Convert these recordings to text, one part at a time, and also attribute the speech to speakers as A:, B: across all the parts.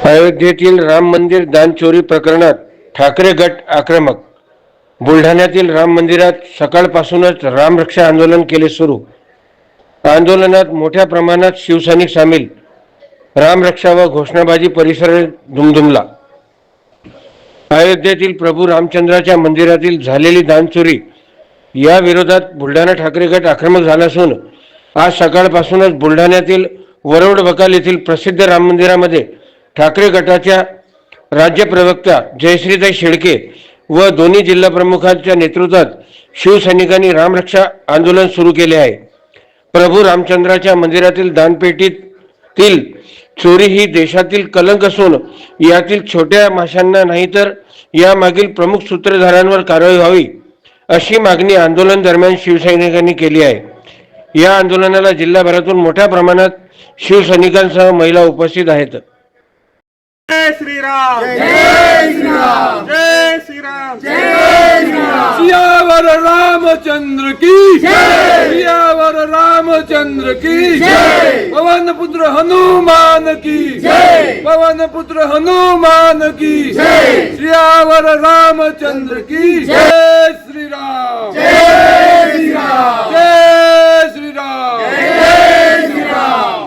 A: अयोध्येतील राम मंदिर दान चोरी प्रकरणात ठाकरे गट आक्रमक. बुलढाण्यातील राम मंदिरात सकाळपासूनच रामरक्षा आंदोलन केले सुरू. आंदोलनात मोठ्या प्रमाणात शिवसैनिक सामील. रामरक्षा व घोषणाबाजी परिसर दुमदुमला. अयोध्येतील प्रभू रामचंद्राच्या मंदिरातील झालेली दानचोरी या विरोधात बुलढाणा ठाकरे गट आक्रमक झाला असून आज सकाळपासूनच बुलढाण्यातील वरवड बकाल येथील प्रसिद्ध राम मंदिरामध्ये ठाकरे गटाच्या राज्य प्रवक्ता जयश्रीताई शेळके व दोन्ही जिल्हा प्रमुखांच्या नेतृत्वात शिवसैनिकांनी रामरक्षा आंदोलन सुरू केले आहे. प्रभू रामचंद्राच्या मंदिरातील दानपेटीतील चोरी ही देशातील कलंक असून यातील छोट्या माशांना नाही तर यामागील प्रमुख सूत्रधारांवर कारवाई व्हावी अशी मागणी आंदोलन दरम्यान शिवसैनिकांनी केली आहे. या आंदोलनाला जिल्हाभरातून मोठ्या प्रमाणात शिवसैनिकांसह महिला उपस्थित आहेत.
B: जय श्री राम, जय श्री राम, जय श्री राम, जय श्री राम.
C: सियावर रामचंद्र की जय, सियावर रामचंद्र की जय. पवन पुत्र हनुमान की जय, पवन पुत्र हनुमान की जय. सियावर रामचंद्र की जय श्री राम,
B: जय श्री राम,
C: जय श्री राम,
B: जय श्री राम.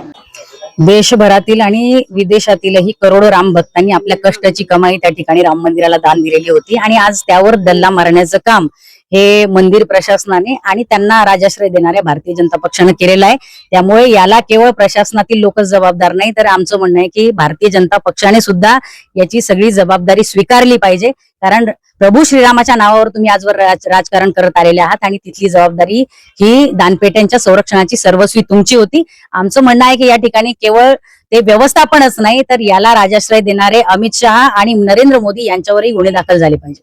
D: देशभरातील आणि विदेशातीलही करोडो राम भक्तांनी आपल्या कष्टाची कमाई त्या ठिकाणी राम मंदिराला दान दिलेली होती आणि आज त्यावर दल्ला मारण्याचं काम हे मंदिर प्रशासनाने आणि त्यांना राजाश्रय देणाऱ्या भारतीय जनता पक्षाने केलेलं आहे. त्यामुळे याला केवळ प्रशासनातील लोकच जबाबदार नाही तर आमचं म्हणणं आहे की भारतीय जनता पक्षाने सुद्धा याची सगळी जबाबदारी स्वीकारली पाहिजे. कारण प्रभू श्रीरामाच्या नावावर तुम्ही आजवर राजकारण करत आलेले आहात आणि तिथली जबाबदारी ही दानपेट्यांच्या संरक्षणाची सर्वस्वी तुमची होती. आमचं म्हणणं आहे की या ठिकाणी केवळ ते व्यवस्थापनच नाही तर याला राजाश्रय देणारे अमित शहा आणि नरेंद्र मोदी यांच्यावरही गुन्हे दाखल झाले पाहिजे.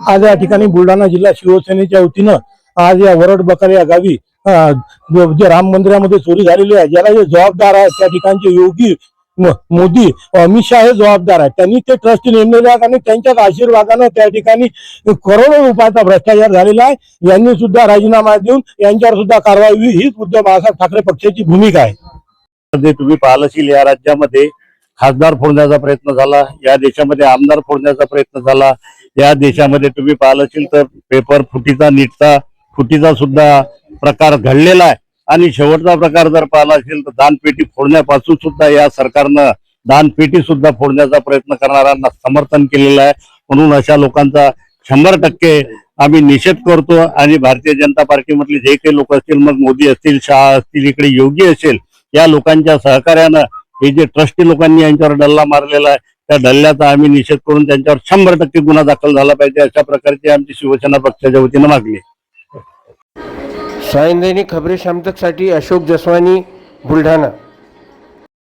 E: आज या ठिकाणी बुलढाणा जिल्हा शिवसेनेच्या वतीनं आज या वरड बकाल या गावी जे राम मंदिरामध्ये चोरी झालेली आहे ज्याला जे जबाबदार आहे त्या ठिकाणचे योगी मोदी अमित शहा हे जबाबदार आहेत. त्यांनी ते ट्रस्टी नेमलेले आहेत आणि त्यांच्याच आशीर्वादानं त्या ठिकाणी करोडो रुपयाचा भ्रष्टाचार झालेला आहे. यांनी सुद्धा राजीनामा देऊन यांच्यावर सुद्धा कारवाई व्हावी हीच उद्धव बाळासाहेब ठाकरे पक्षाची भूमिका आहे.
F: तुम्ही पाहिलं असेल या राज्यामध्ये खासदार फोडण्याचा प्रयत्न झाला, या देशामध्ये आमदार फोडण्याचा प्रयत्न झाला, या देशामध्ये तुम्ही पाहिलं असेल तर पेपर फुटीचा सुद्धा प्रकार घडलेला आहे. आणि शेवटचा प्रकार जर पाहिला असेल तर दानपेटी फोडण्यापासून सुद्धा या सरकारनं दानपेटी सुद्धा फोडण्याचा प्रयत्न करणाऱ्यांना समर्थन केलेलं आहे. म्हणून अशा लोकांचा 100% आम्ही निषेध करतो आणि भारतीय जनता पार्टीमधले जे काही लोक असतील, मग मोदी असतील, शहा असतील, इकडे योगी असेल, या लोकांच्या सहकार्यानं हे जे ट्रस्टी लोकांनी यांच्यावर डल्ला मारलेला आहे त्या डल्ल्याचा आम्ही निषेध करून त्यांच्यावर 100% गुन्हा दाखल झाला पाहिजे अशा प्रकारची आमची शिवसेना पक्षाच्या वतीनं मागणी.
A: सायन दैनिक खबरे शामतकसाठी अशोक जसवानी, बुलढाणा.